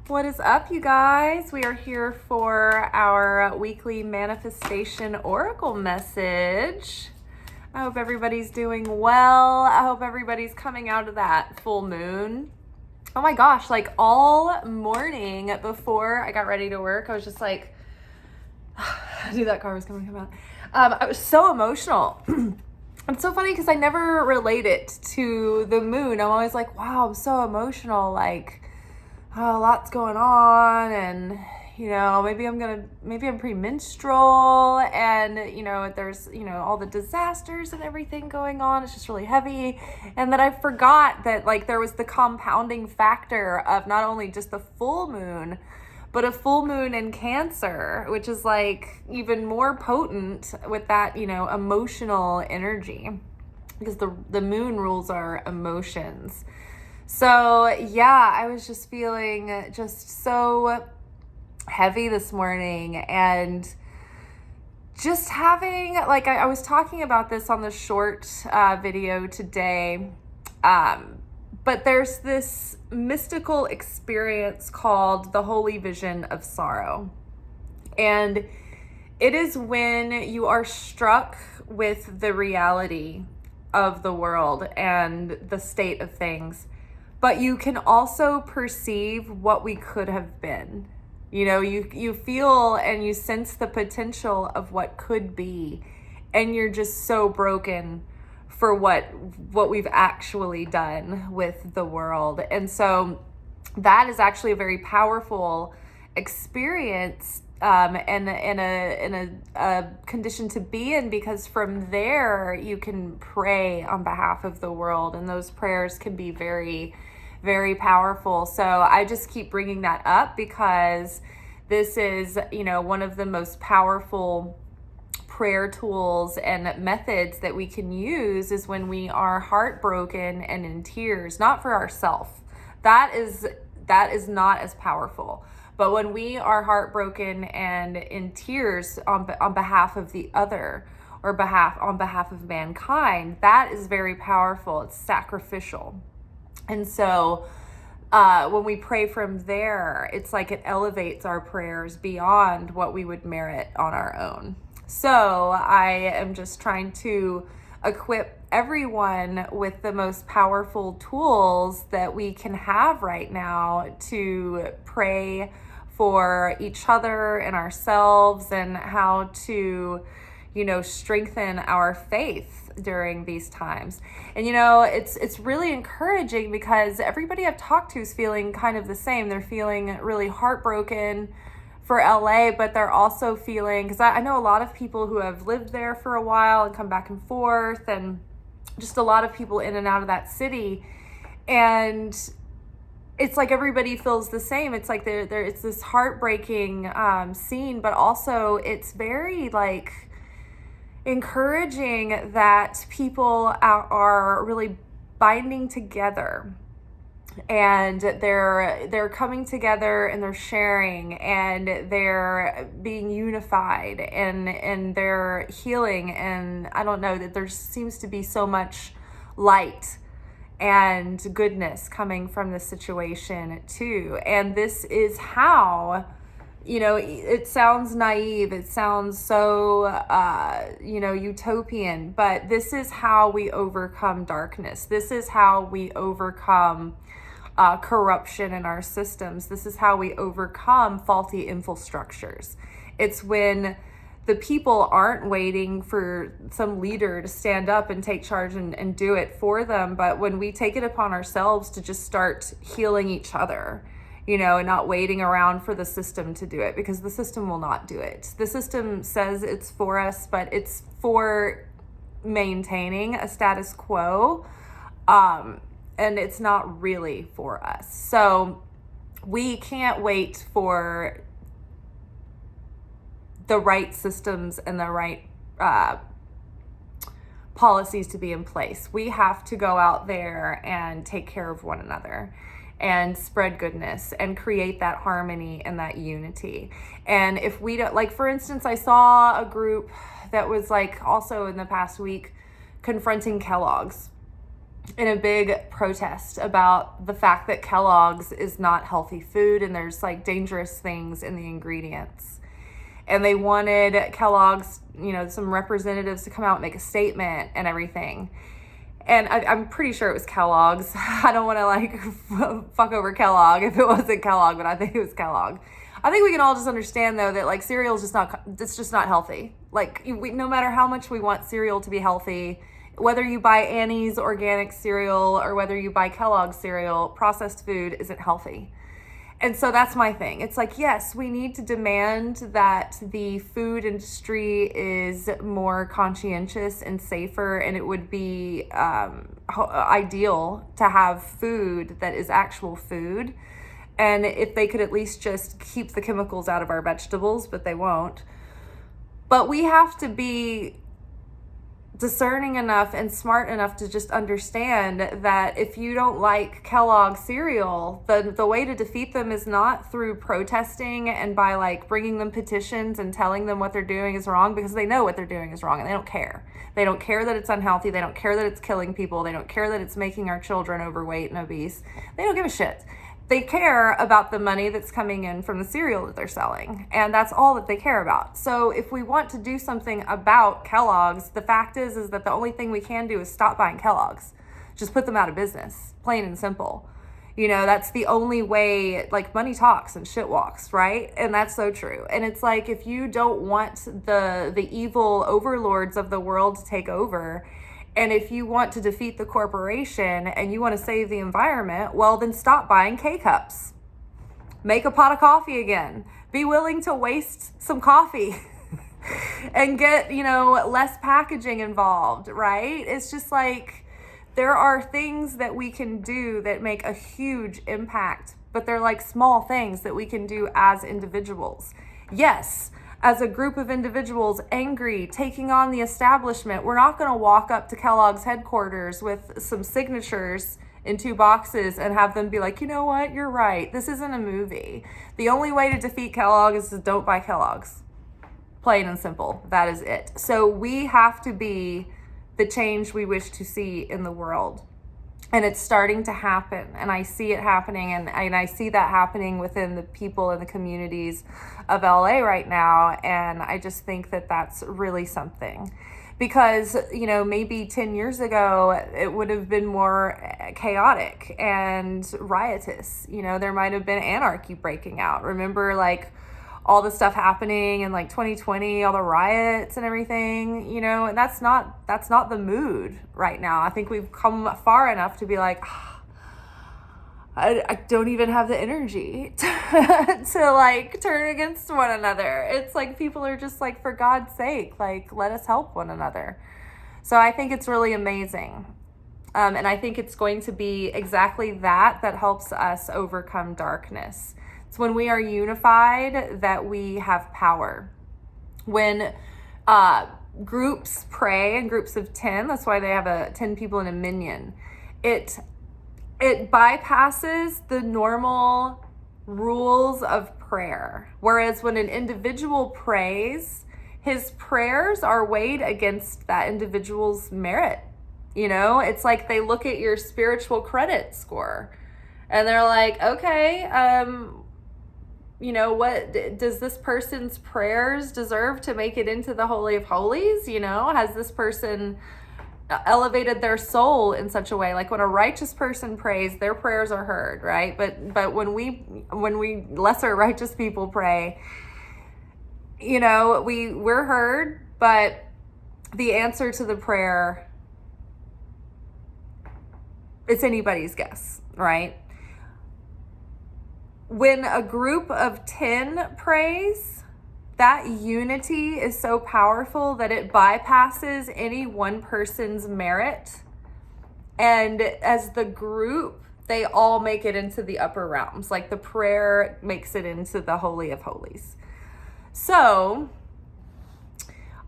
What is up, you guys? We are here for our weekly manifestation oracle message. I hope everybody's doing well. I hope everybody's coming out of that full moon. Oh my gosh, like all morning before I got ready to work, I was just like, I knew that car was going to come out. I was so emotional. It's so funny because I never relate it to the moon. I'm always like, wow, I'm so emotional. Like, oh, a lot's going on, and maybe I'm premenstrual, and there's all the disasters and everything going on. It's just really heavy. And then I forgot that like there was the compounding factor of not only just the full moon, but a full moon in Cancer, which is like even more potent with that emotional energy, because the moon rules our emotions. So yeah, I was just feeling just so heavy this morning, and just having like I was talking about this on the short video today, but there's this mystical experience called the Holy Vision of Sorrow, and it is when you are struck with the reality of the world and the state of things, but you can also perceive what we could have been. You feel and you sense the potential of what could be, and you're just so broken for what we've actually done with the world. And so that is actually a very powerful experience, and a condition to be in, because from there you can pray on behalf of the world, and those prayers can be very, very powerful. So I just keep bringing that up because this is, one of the most powerful prayer tools and methods that we can use is when we are heartbroken and in tears, not for ourselves. That is not as powerful. But when we are heartbroken and in tears on behalf of the other, or on behalf of mankind, that is very powerful. It's sacrificial. And so when we pray from there, it's like it elevates our prayers beyond what we would merit on our own. So I am just trying to equip everyone with the most powerful tools that we can have right now to pray for each other and ourselves, and how to strengthen our faith during these times. And it's really encouraging because everybody I've talked to is feeling kind of the same. They're feeling really heartbroken for LA, but they're also feeling, because I know a lot of people who have lived there for a while and come back and forth, and just a lot of people in and out of that city, and it's like everybody feels the same. It's like it's this heartbreaking scene, but also it's very like encouraging that people are really binding together, and they're coming together, and they're sharing, and they're being unified, and they're healing. And I don't know, that there seems to be so much light and goodness coming from the situation too. And this is how, it sounds naive, it sounds so utopian, but this is how we overcome darkness. This is how we overcome corruption in our systems. This is how we overcome faulty infrastructures. It's when the people aren't waiting for some leader to stand up and take charge and do it for them, but when we take it upon ourselves to just start healing each other, and not waiting around for the system to do it, because the system will not do it. The system says it's for us, but it's for maintaining a status quo, and it's not really for us. So we can't wait for the right systems and the right policies to be in place. We have to go out there and take care of one another and spread goodness and create that harmony and that unity. And if we don't, like, for instance, I saw a group that was like also in the past week confronting Kellogg's. in a big protest about the fact that Kellogg's is not healthy food and there's like dangerous things in the ingredients. And they wanted Kellogg's, some representatives to come out and make a statement and everything. And I'm pretty sure it was Kellogg's. I don't want to like fuck over Kellogg if it wasn't Kellogg, but I think it was Kellogg. I think we can all just understand though that like cereal is it's just not healthy. Like no matter how much we want cereal to be healthy, whether you buy Annie's organic cereal or whether you buy Kellogg's cereal, processed food isn't healthy. And so that's my thing. It's like, yes, we need to demand that the food industry is more conscientious and safer, and it would be ideal to have food that is actual food. And if they could at least just keep the chemicals out of our vegetables, but they won't. But we have to be discerning enough and smart enough to just understand that if you don't like Kellogg's cereal, the way to defeat them is not through protesting and by like bringing them petitions and telling them what they're doing is wrong, because they know what they're doing is wrong and they don't care. They don't care that it's unhealthy. They don't care that it's killing people. They don't care that it's making our children overweight and obese. They don't give a shit. They care about the money that's coming in from the cereal that they're selling. And that's all that they care about. So if we want to do something about Kellogg's, the fact is that the only thing we can do is stop buying Kellogg's. Just put them out of business, plain and simple. That's the only way, like money talks and shit walks, right? And that's so true. And it's like, if you don't want the evil overlords of the world to take over, and if you want to defeat the corporation and you want to save the environment, well, then stop buying K-Cups. Make a pot of coffee again. Be willing to waste some coffee and get, less packaging involved, right? It's just like there are things that we can do that make a huge impact, but they're like small things that we can do as individuals. Yes, as a group of individuals angry, taking on the establishment, we're not going to walk up to Kellogg's headquarters with some signatures in 2 boxes and have them be like, you know what, you're right. This isn't a movie. The only way to defeat Kellogg is to don't buy Kellogg's. Plain and simple. That is it. So we have to be the change we wish to see in the world. And it's starting to happen, and I see it happening, and I see that happening within the people in the communities of LA right now, and I just think that that's really something. Because, maybe 10 years ago, it would have been more chaotic and riotous. There might have been anarchy breaking out. Remember, like, all the stuff happening in like 2020, all the riots and everything, and that's not the mood right now. I think we've come far enough to be like, I don't even have the energy to like turn against one another. It's like people are just like, for God's sake, like let us help one another. So I think it's really amazing. And I think it's going to be exactly that helps us overcome darkness. It's when we are unified that we have power. When groups pray in groups of 10, that's why they have 10 people in a minyan. It bypasses the normal rules of prayer. Whereas when an individual prays, his prayers are weighed against that individual's merit. It's like they look at your spiritual credit score and they're like, okay, what does this person's prayers deserve to make it into the Holy of Holies? Has this person elevated their soul in such a way? Like when a righteous person prays, their prayers are heard, right? But when we lesser righteous people pray, we're heard, but the answer to the prayer, it's anybody's guess, right? When a group of 10 prays, that unity is so powerful that it bypasses any one person's merit. And as the group, they all make it into the upper realms. Like the prayer makes it into the Holy of Holies. So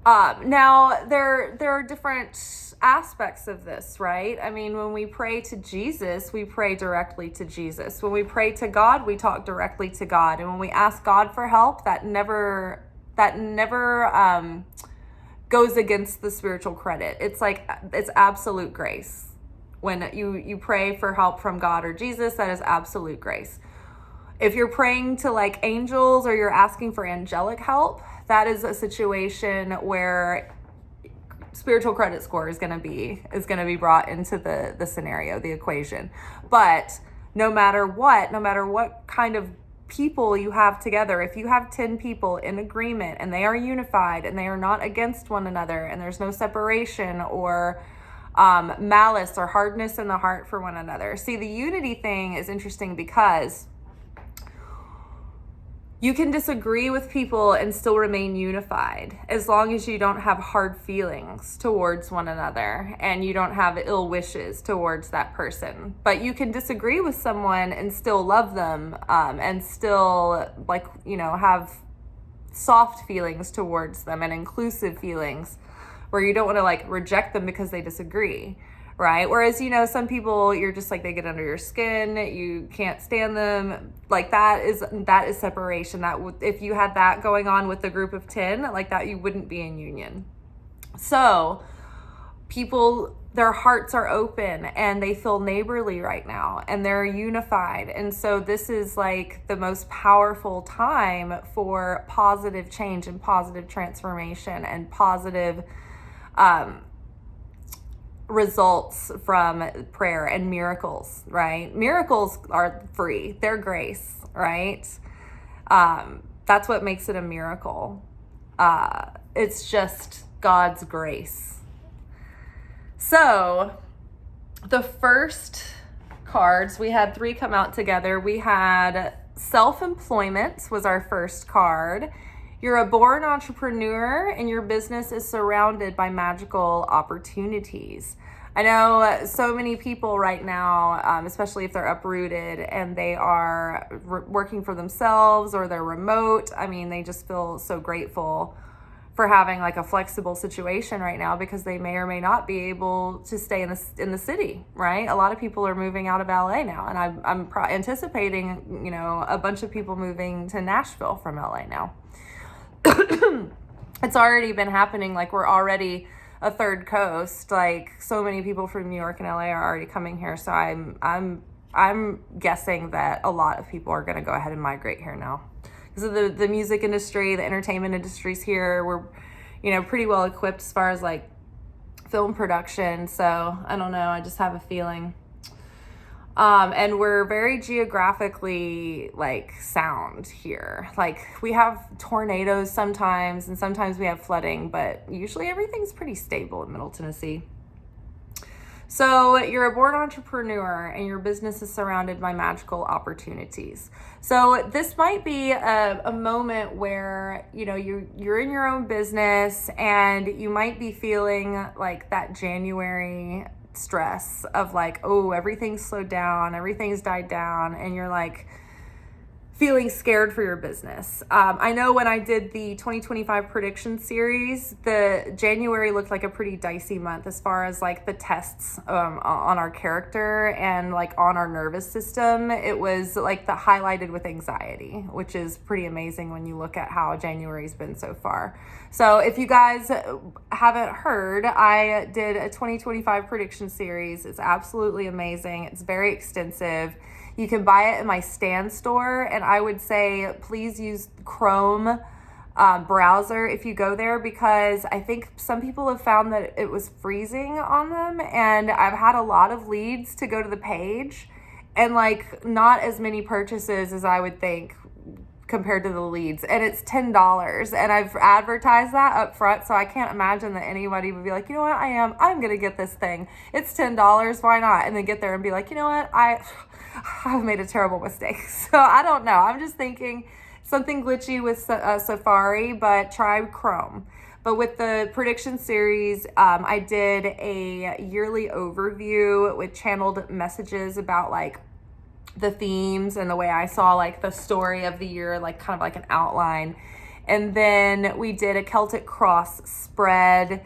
now there are different aspects of this, right? I mean, when we pray to Jesus, we pray directly to Jesus. When we pray to God, we talk directly to God. And when we ask God for help, that never goes against the spiritual credit. It's like, it's absolute grace When you pray for help from God or Jesus, that is absolute grace. If you're praying to like angels or you're asking for angelic help, that is a situation where spiritual credit score is going to be brought into the scenario, the equation. But no matter what kind of people you have together, if you have 10 people in agreement and they are unified and they are not against one another and there's no separation or malice or hardness in the heart for one another. See, the unity thing is interesting because you can disagree with people and still remain unified as long as you don't have hard feelings towards one another and you don't have ill wishes towards that person. But you can disagree with someone and still love them, and still have soft feelings towards them and inclusive feelings where you don't want to reject them because they disagree. Right. Whereas, some people, you're just they get under your skin. You can't stand them. That is separation. That if you had that going on with the group of 10 that, you wouldn't be in union. So people, their hearts are open and they feel neighborly right now and they're unified. And so this is the most powerful time for positive change and positive transformation and positive, results from prayer and miracles, right? Miracles are free. They're grace, right? That's what makes it a miracle. It's just God's grace. So the first cards, we had 3 come out together. We had self-employment was our first card. You're a born entrepreneur and your business is surrounded by magical opportunities. I know so many people right now, especially if they're uprooted and they are working for themselves or they're remote. I mean, they just feel so grateful for having a flexible situation right now because they may or may not be able to stay in the city, right? A lot of people are moving out of LA now, and I'm anticipating, a bunch of people moving to Nashville from LA now. It's already been happening. We're already a third coast. So many people from New York and LA are already coming here. So I'm guessing that a lot of people are going to go ahead and migrate here now. Because of the music industry, the entertainment industry's here. We're, pretty well equipped as far as film production. So I don't know. I just have a feeling. And we're very geographically sound here. We have tornadoes sometimes, and sometimes we have flooding, but usually everything's pretty stable in Middle Tennessee. So you're a born entrepreneur and your business is surrounded by magical opportunities. So this might be a moment where, you're in your own business and you might be feeling that January stress of everything's slowed down, everything's died down, and you're feeling scared for your business. I know when I did the 2025 prediction series, the January looked like a pretty dicey month as far as the tests on our character and on our nervous system. It was the highlighted with anxiety, which is pretty amazing when you look at how January's been so far. So if you guys haven't heard, I did a 2025 prediction series. It's absolutely amazing. It's very extensive. You can buy it in my Stan store, and I would say please use Chrome browser if you go there, because I think some people have found that it was freezing on them, and I've had a lot of leads to go to the page and not as many purchases as I would think compared to the leads, and it's $10, and I've advertised that up front, so I can't imagine that anybody would be like, you know what, I'm gonna get this thing, it's $10, why not? And then get there and be like, you know what, I've made a terrible mistake. So I don't know, I'm just thinking something glitchy with Safari, but try Chrome. But with the prediction series, I did a yearly overview with channeled messages about the themes and the way I saw the story of the year, kind of an outline. And then we did a Celtic cross spread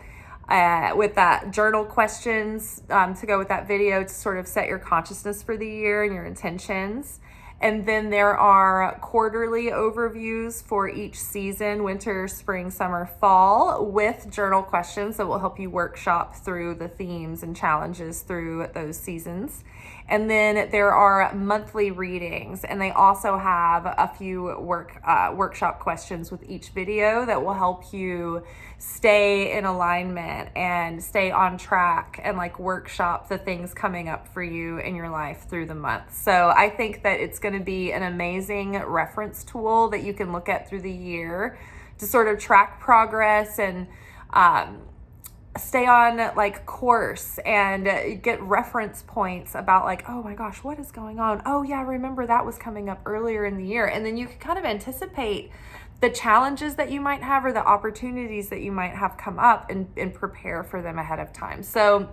with that journal questions to go with that video to sort of set your consciousness for the year and your intentions. And then there are quarterly overviews for each season, winter, spring, summer, fall, with journal questions that will help you workshop through the themes and challenges through those seasons. And then there are monthly readings, and they also have a few workshop questions with each video that will help you stay in alignment and stay on track and like workshop the things coming up for you in your life through the month. So I think that it's going to be an amazing reference tool that you can look at through the year to sort of track progress and stay on like course and get reference points about like, oh my gosh, what is going on? Oh yeah, remember that was coming up earlier in the year. And then you can kind of anticipate the challenges that you might have or the opportunities that you might have come up and prepare for them ahead of time. So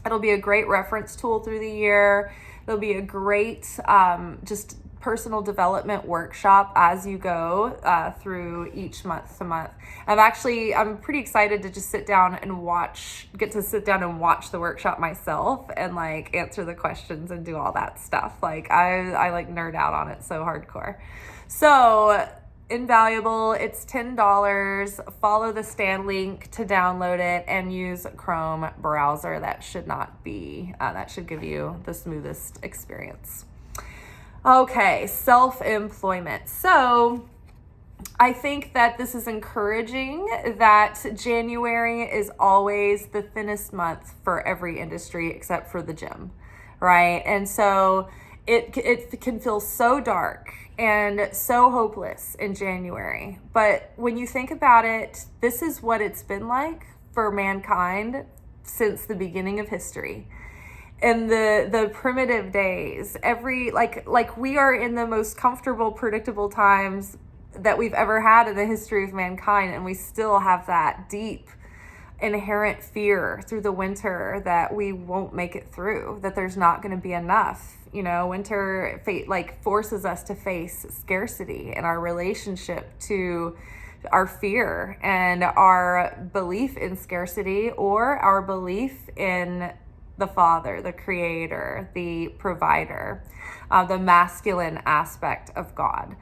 it'll be a great reference tool through the year. It'll be a great just personal development workshop as you go through each month to month. I'm pretty excited to just get to sit down and watch the workshop myself and like answer the questions and do all that stuff. Like I like nerd out on it so hardcore. So invaluable. It's $10. Follow the Stan link to download it and use Chrome browser. That should give you the smoothest experience. Okay, self-employment. So I think that this is encouraging that January is always the thinnest month for every industry except for the gym, right? And so it can feel so dark and so hopeless in January. But when you think about it, this is what it's been like for mankind since the beginning of history. In the primitive days, we are in the most comfortable, predictable times that we've ever had in the history of mankind, and we still have that deep inherent fear through the winter that we won't make it through, that there's not going to be enough. You know, winter forces us to face scarcity in our relationship to our fear and our belief in scarcity, or our belief in the Father, the Creator, the Provider, the masculine aspect of God.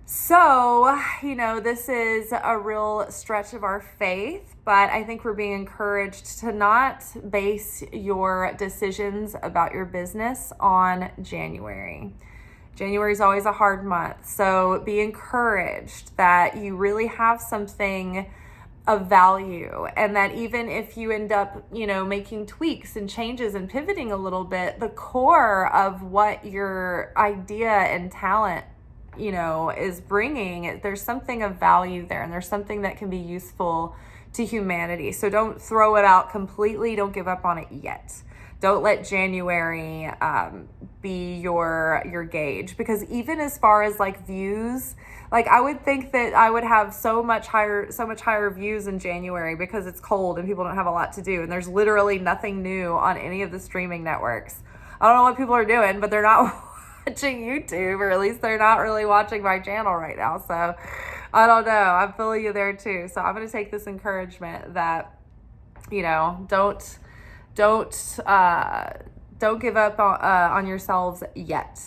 So, this is a real stretch of our faith, but I think we're being encouraged to not base your decisions about your business on January. January is always a hard month, so be encouraged that you really have something of value, and that even if you end up, making tweaks and changes and pivoting a little bit, the core of what your idea and talent, is bringing, there's something of value there, and there's something that can be useful to humanity. So don't throw it out completely. Don't give up on it yet. Don't let January be your gauge, because even as far as views, I would think that I would have so much higher views in January because it's cold and people don't have a lot to do, and there's literally nothing new on any of the streaming networks. I don't know what people are doing, but they're not watching YouTube, or at least they're not really watching my channel right now. So I don't know. I'm feeling you there too. So I'm going to take this encouragement that, don't give up on yourselves yet.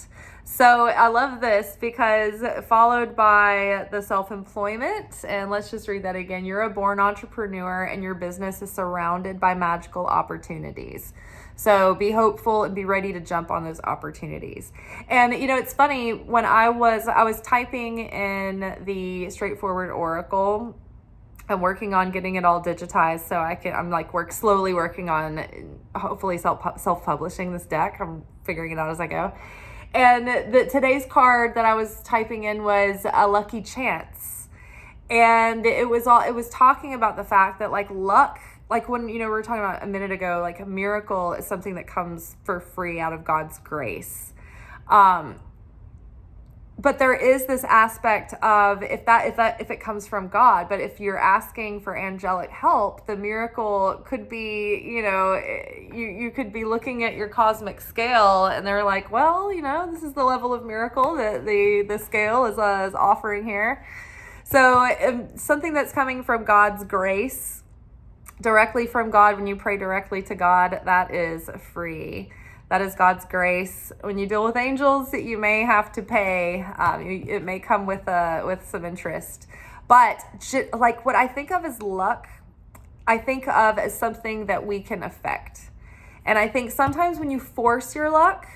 So I love this because followed by the self-employment, and let's just read that again. You're a born entrepreneur and your business is surrounded by magical opportunities. So be hopeful and be ready to jump on those opportunities. And it's funny, when I was typing in the straightforward Oracle, I'm working on getting it all digitized so I'm slowly working on hopefully self-publishing this deck. I'm figuring it out as I go. And today's card that I was typing in was a lucky chance. And it was talking about the fact that luck, when, we were talking about a minute ago, a miracle is something that comes for free out of God's grace. But there is this aspect of if it comes from God, but if you're asking for angelic help, the miracle could be, you could be looking at your cosmic scale and they're like, well, this is the level of miracle that the scale is offering here. So something that's coming from God's grace, directly from God, when you pray directly to God, that is free. That is God's grace. When you deal with angels, you may have to pay. It may come with some interest. But like what I think of as luck, I think of as something that we can affect. And I think sometimes when you force your luck,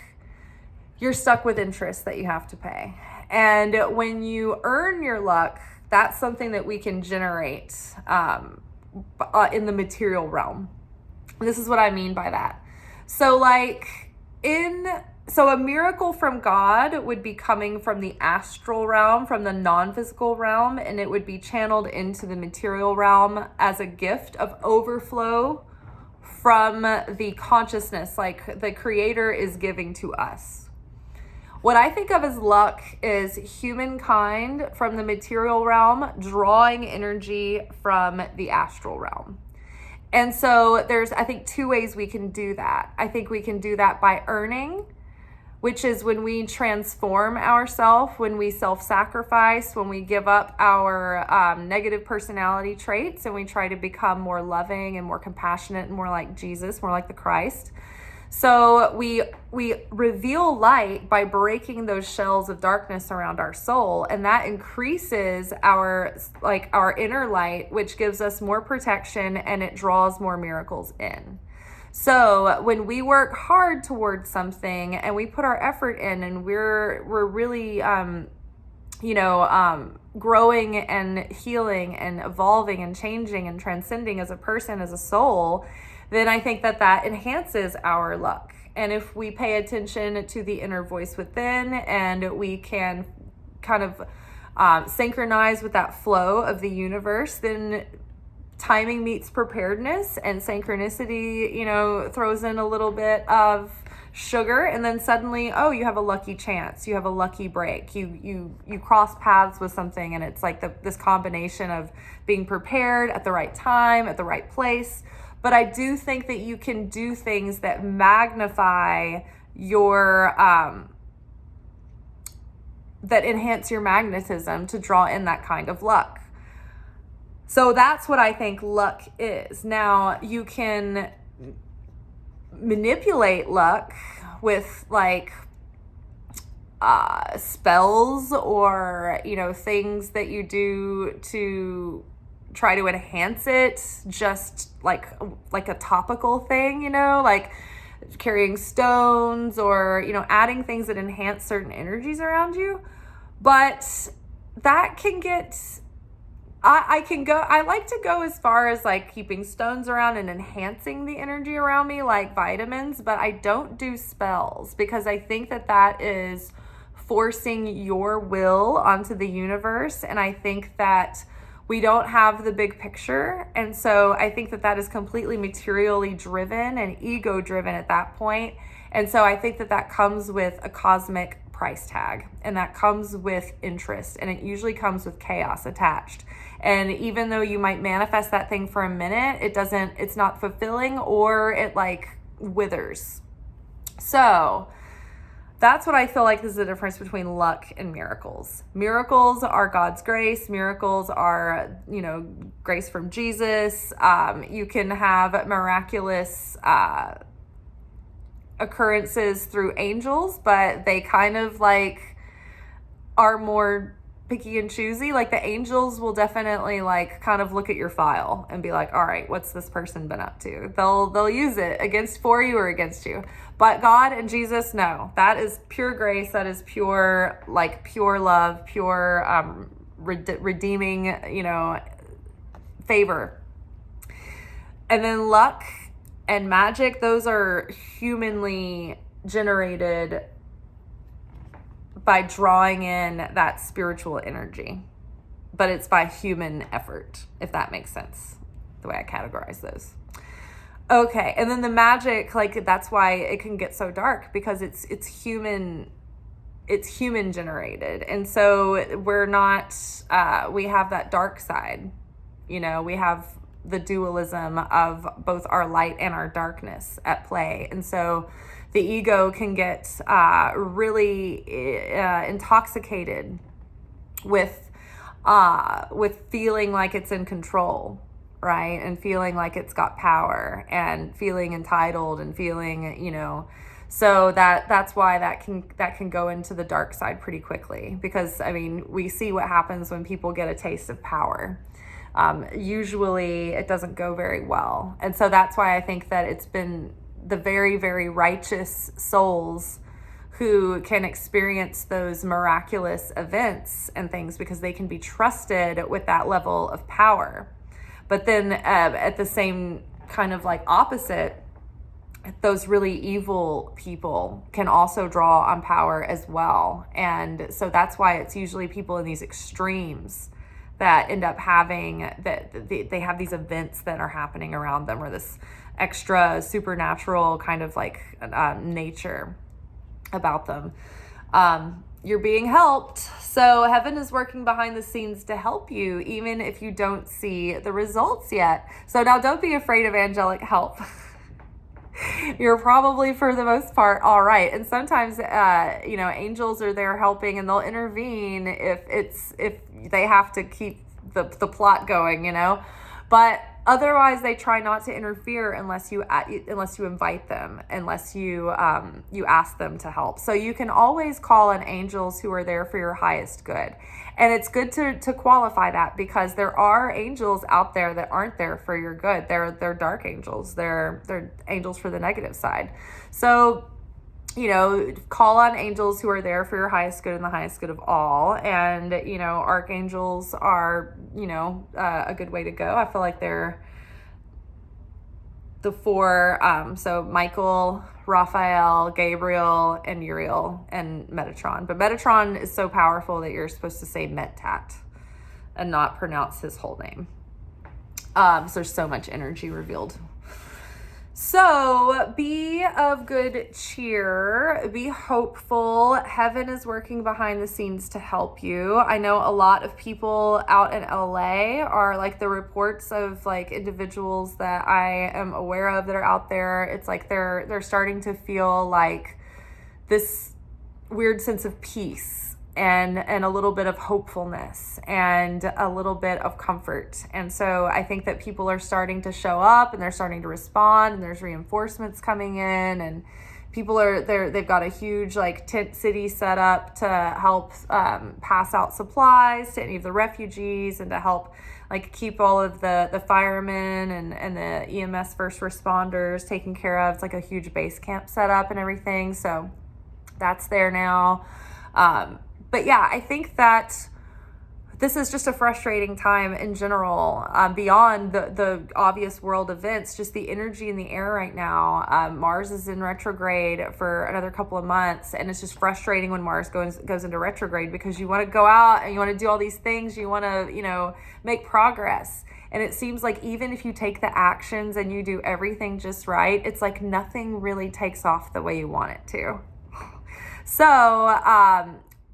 you're stuck with interest that you have to pay. And when you earn your luck, that's something that we can generate in the material realm. This is what I mean by that. So so a miracle from God would be coming from the astral realm, from the non-physical realm, and it would be channeled into the material realm as a gift of overflow from the consciousness, like the Creator is giving to us. What I think of as luck is humankind from the material realm drawing energy from the astral realm. And so there's, I think, two ways we can do that. I think we can do that by earning, which is when we transform ourselves, when we self-sacrifice, when we give up our negative personality traits and we try to become more loving and more compassionate and more like Jesus, more like the Christ. So we reveal light by breaking those shells of darkness around our soul, and that increases our inner light, which gives us more protection and it draws more miracles in. So when we work hard towards something and we put our effort in and we're really growing and healing and evolving and changing and transcending as a person, as a soul, then I think that enhances our luck. And if we pay attention to the inner voice within and we can kind of synchronize with that flow of the universe, then timing meets preparedness, and synchronicity, throws in a little bit of sugar, and then suddenly, you have a lucky chance, you have a lucky break, you cross paths with something, and it's like this combination of being prepared at the right time, at the right place. But I do think that you can do things that magnify your that enhance your magnetism to draw in that kind of luck. So that's what I think luck is. Now, you can manipulate luck with spells or, things that you do to try to enhance it, just like a topical thing, like carrying stones or, adding things that enhance certain energies around you. But that can get... I like to go as far as keeping stones around and enhancing the energy around me like vitamins, but I don't do spells because I think that is forcing your will onto the universe. And I think that we don't have the big picture. And so I think that is completely materially driven and ego driven at that point. And so I think that comes with a cosmic price tag, and that comes with interest, and it usually comes with chaos attached. And even though you might manifest that thing for a minute, it's not fulfilling, or it withers. So that's what I feel like is the difference between luck and miracles. Miracles are God's grace. Miracles are, grace from Jesus. You can have miraculous occurrences through angels, but they kind of are more picky and choosy. The angels will definitely kind of look at your file and be like, all right, what's this person been up to? They'll use it for you or against you. But God and Jesus, no, that is pure grace. That is pure love, pure redeeming, favor. And then luck and magic, those are humanly generated by drawing in that spiritual energy. But it's by human effort, if that makes sense, the way I categorize those. Okay, and then the magic, that's why it can get so dark, because it's human generated. And so we're not, we have that dark side, we have the dualism of both our light and our darkness at play. And so the ego can get really intoxicated with feeling like it's in control, right? And feeling like it's got power and feeling entitled and feeling, So that's why that can go into the dark side pretty quickly, because I mean, we see what happens when people get a taste of power. Usually it doesn't go very well. And so that's why I think that it's been the very, very righteous souls who can experience those miraculous events and things, because they can be trusted with that level of power. But then at the same kind of like opposite, those really evil people can also draw on power as well. And so that's why it's usually people in these extremes that end up having that they have these events that are happening around them, or this extra supernatural kind of like nature about them. You're being helped. So heaven is working behind the scenes to help you, even if you don't see the results yet. So now don't be afraid of angelic help. You're probably, for the most part, all right. And sometimes, angels are there helping, and they'll intervene if they have to keep the plot going, But otherwise, they try not to interfere unless you invite them, unless you ask them to help. So you can always call on angels who are there for your highest good. And it's good to qualify that, because there are angels out there that aren't there for your good. They're dark angels. They're angels for the negative side. So, call on angels who are there for your highest good and the highest good of all. And, archangels are, a good way to go. I feel like they're the four, so Michael, Raphael, Gabriel, and Uriel, and Metatron. But Metatron is so powerful that you're supposed to say Metat and not pronounce his whole name. So there's so much energy revealed. So be of good cheer, be hopeful. Heaven is working behind the scenes to help you. I know a lot of people out in LA are like the reports of like individuals that I am aware of that are out there. It's like they're starting to feel like this weird sense of peace and a little bit of hopefulness and a little bit of comfort. And so I think that people are starting to show up, and they're starting to respond, and there's reinforcements coming in, and people are there. They've got a huge like tent city set up to help pass out supplies to any of the refugees, and to help like keep all of the firemen and the EMS first responders taken care of. It's like a huge base camp set up and everything. So that's there now. But yeah, I think that this is just a frustrating time in general, beyond the obvious world events, just the energy in the air right now. Mars is in retrograde for another couple of months, and it's just frustrating when Mars goes into retrograde, because you want to go out and you want to do all these things. You want to, make progress. And it seems like even if you take the actions and you do everything just right, it's like nothing really takes off the way you want it to. So,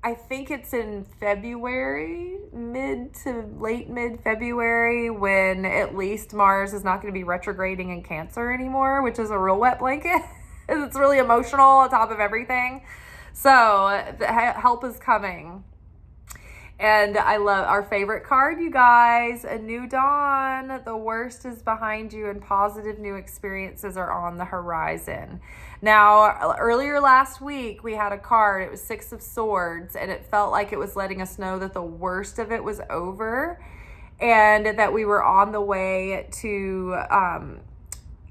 I think it's in February, mid to late mid-February, when at least Mars is not going to be retrograding in Cancer anymore, which is a real wet blanket. It's really emotional on top of everything. So the help is coming. And I love our favorite card, you guys, A New Dawn. The worst is behind you, and positive new experiences are on the horizon. Now, earlier last week, we had a card. It was Six of Swords, and it felt like it was letting us know that the worst of it was over, and that we were on the way to,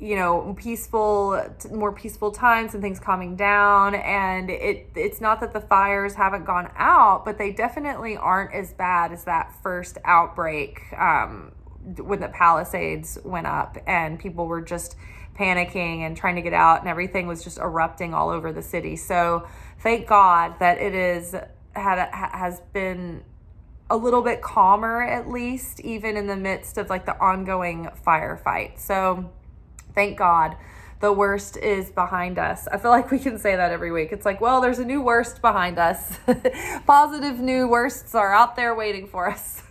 more peaceful times and things calming down. And it's not that the fires haven't gone out, but they definitely aren't as bad as that first outbreak when the Palisades went up and people were just panicking and trying to get out, and everything was just erupting all over the city. So thank God that it has been a little bit calmer, at least, even in the midst of like the ongoing firefight. So thank God the worst is behind us. I feel like we can say that every week. It's like, well, there's a new worst behind us. Positive new worsts are out there waiting for us.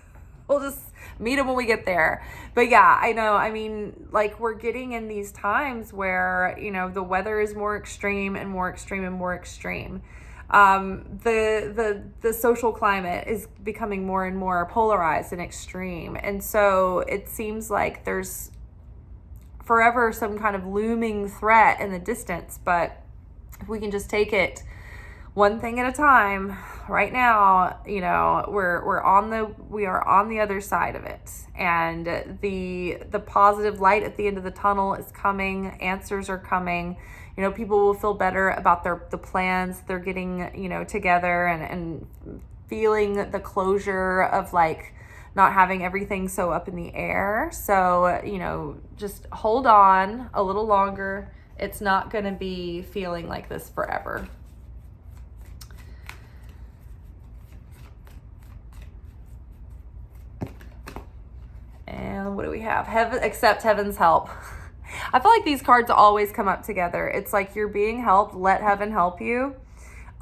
We'll just meet them when we get there. But yeah, I know. I mean, like, we're getting in these times where, the weather is more extreme and more extreme and more extreme. The social climate is becoming more and more polarized and extreme. And so it seems like there's forever some kind of looming threat in the distance, but if we can just take it one thing at a time, right now, we are on the other side of it, and the positive light at the end of the tunnel is coming. Answers are coming. People will feel better about the plans they're getting, together, and feeling the closure of like not having everything so up in the air. So, just hold on a little longer. It's not going to be feeling like this forever. And what do we have? Accept heaven's help. I feel like these cards always come up together. It's like you're being helped. Let heaven help you.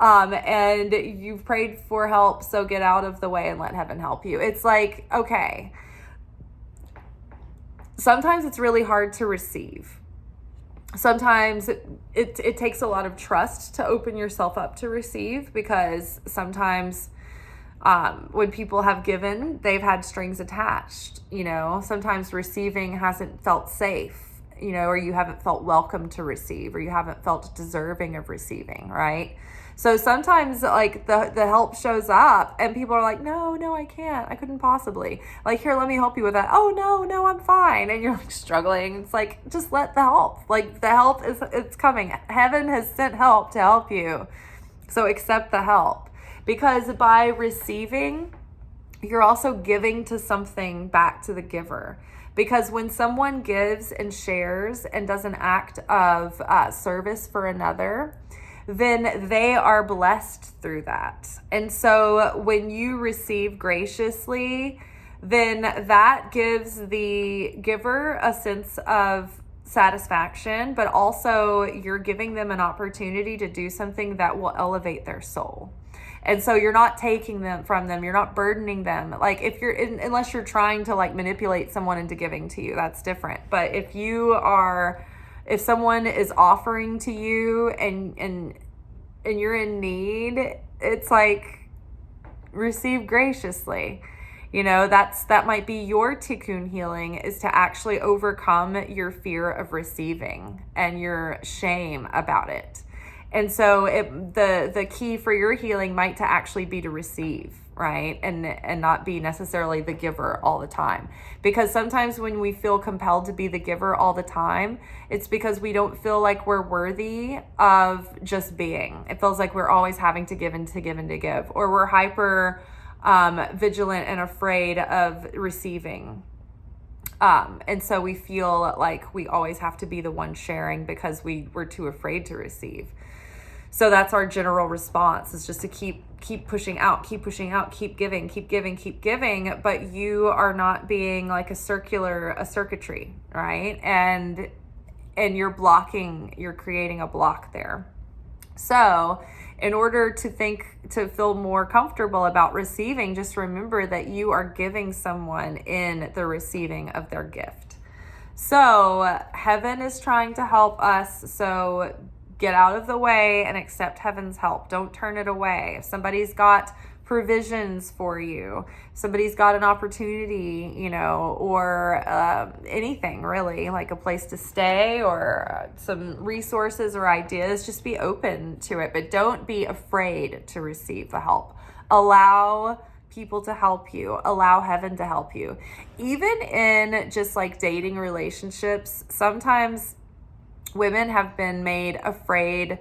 And you've prayed for help, so get out of the way and let heaven help you. It's like, okay. Sometimes it's really hard to receive. Sometimes it takes a lot of trust to open yourself up to receive, because sometimes when people have given, they've had strings attached. Sometimes receiving hasn't felt safe, or you haven't felt welcome to receive, or you haven't felt deserving of receiving, right? So sometimes like the help shows up and people are like, no, I can't. I couldn't possibly. Like, here, let me help you with that. Oh, no, I'm fine. And you're like struggling. It's like, just let the help. Like, the help it's coming. Heaven has sent help to help you. So accept the help. Because by receiving, you're also giving to something back to the giver. Because when someone gives and shares and does an act of service for another, then they are blessed through that. And so when you receive graciously, then that gives the giver a sense of satisfaction, but also you're giving them an opportunity to do something that will elevate their soul. And so you're not taking them from them. You're not burdening them. Like unless you're trying to like manipulate someone into giving to you, that's different. But if someone is offering to you and you're in need, it's like, receive graciously. That might be your tikkun healing, is to actually overcome your fear of receiving and your shame about it. And so the key for your healing might to actually be to receive, right? And not be necessarily the giver all the time. Because sometimes when we feel compelled to be the giver all the time, it's because we don't feel like we're worthy of just being. It feels like we're always having to give and to give and to give. Or we're hyper vigilant and afraid of receiving. And so we feel like we always have to be the one sharing because we're too afraid to receive. So that's our general response, is just to keep pushing out, keep giving, but you are not being like a circuitry, right? And you're creating a block there. So in order to feel more comfortable about receiving, just remember that you are giving someone in the receiving of their gift. So heaven is trying to help us. So get out of the way and accept heaven's help. Don't turn it away. If somebody's got provisions for you, somebody's got an opportunity, or anything really, like a place to stay or some resources or ideas, just be open to it. But don't be afraid to receive the help. Allow people to help you. Allow heaven to help you. Even in just like dating relationships, sometimes women have been made afraid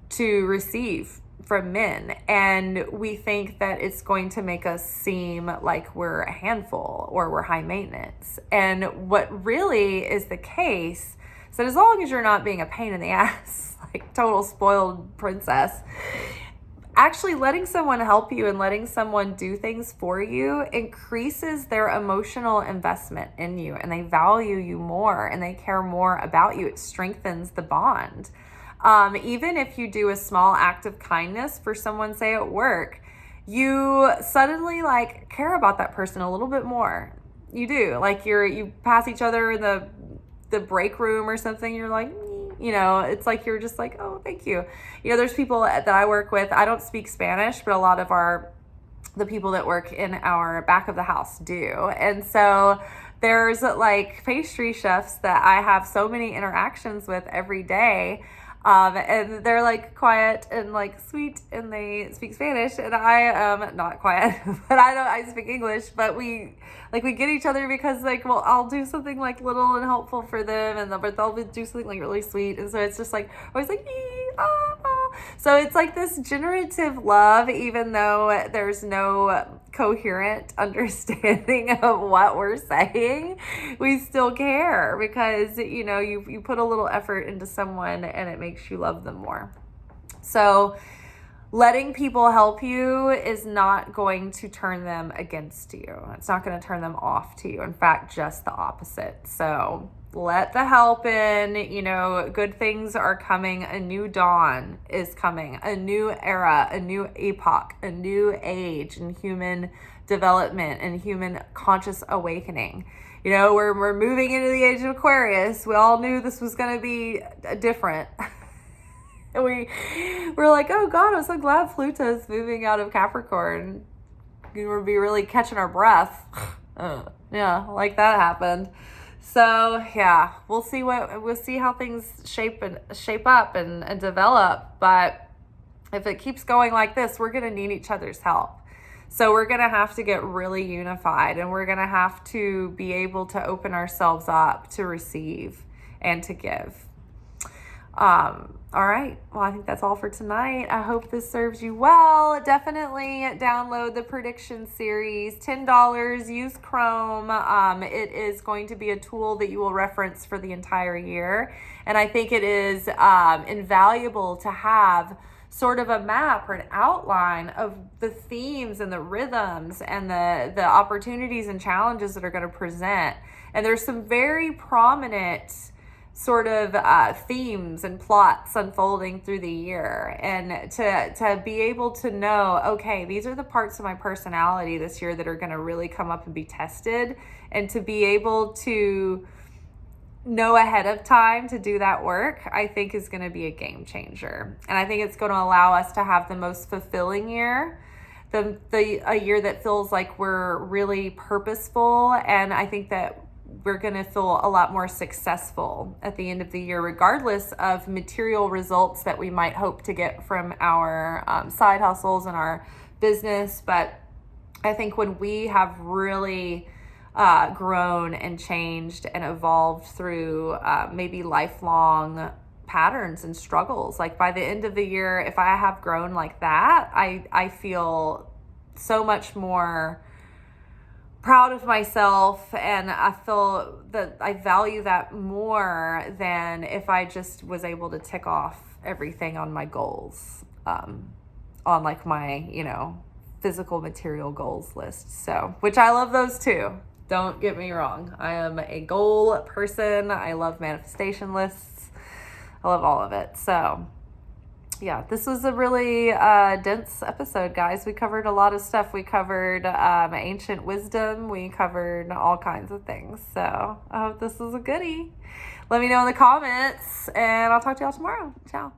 to receive from men, and we think that it's going to make us seem like we're a handful or we're high maintenance. And what really is the case is that as long as you're not being a pain in the ass, like total spoiled princess, actually letting someone help you and letting someone do things for you increases their emotional investment in you, and they value you more and they care more about you. It strengthens the bond. Even if you do a small act of kindness for someone, say at work, you suddenly like care about that person a little bit more. You do. Like you pass each other in the break room or something, you're like, it's like you're just like, oh, thank you. There's people that I work with. I don't speak Spanish, but a lot of the people that work in our back of the house do. And so there's like pastry chefs that I have so many interactions with every day. And they're like quiet and like sweet, and they speak Spanish, and I am not quiet, but I speak English, but we get each other because like, well, I'll do something like little and helpful for them, and but they'll do something like really sweet. And so it's just like, always like, ee, ah, ah. So it's like this generative love, even though there's no coherent understanding of what we're saying, we still care because, you know, you put a little effort into someone and it makes you love them more. So letting people help you is not going to turn them against you. It's not going to turn them off to you. In fact, just the opposite. So let the help in, you know, good things are coming. A new dawn is coming, a new era, a new epoch, a new age in human development and human conscious awakening. You know, we're moving into the age of Aquarius. We all knew this was going to be different. And we're like, oh God, I'm so glad Pluto's moving out of Capricorn. We'll be really catching our breath. Yeah, like that happened. So yeah, we'll see how things shape up and develop. But if it keeps going like this, we're gonna need each other's help. So we're gonna have to get really unified, and we're gonna have to be able to open ourselves up to receive and to give. All right. Well, I think that's all for tonight. I hope this serves you well. Definitely download the prediction series, $10, use Chrome. It is going to be a tool that you will reference for the entire year. And I think it is invaluable to have sort of a map or an outline of the themes and the rhythms and the opportunities and challenges that are going to present. And there's some very prominent sort of themes and plots unfolding through the year, and to be able to know, okay, these are the parts of my personality this year that are going to really come up and be tested, and to be able to know ahead of time to do that work, I think is going to be a game changer. And I think it's going to allow us to have the most fulfilling year, a year that feels like we're really purposeful. And I think that we're going to feel a lot more successful at the end of the year, regardless of material results that we might hope to get from our side hustles and our business. But I think when we have really grown and changed and evolved through maybe lifelong patterns and struggles, like by the end of the year, if I have grown like that, I feel so much more proud of myself, and I feel that I value that more than if I just was able to tick off everything on my goals, on like my, you know, physical material goals list. So, which I love those too. Don't get me wrong. I am a goal person. I love manifestation lists. I love all of it. So yeah, this was a really dense episode, guys. We covered a lot of stuff. We covered ancient wisdom. We covered all kinds of things. So I hope this was a goodie. Let me know in the comments, and I'll talk to y'all tomorrow. Ciao.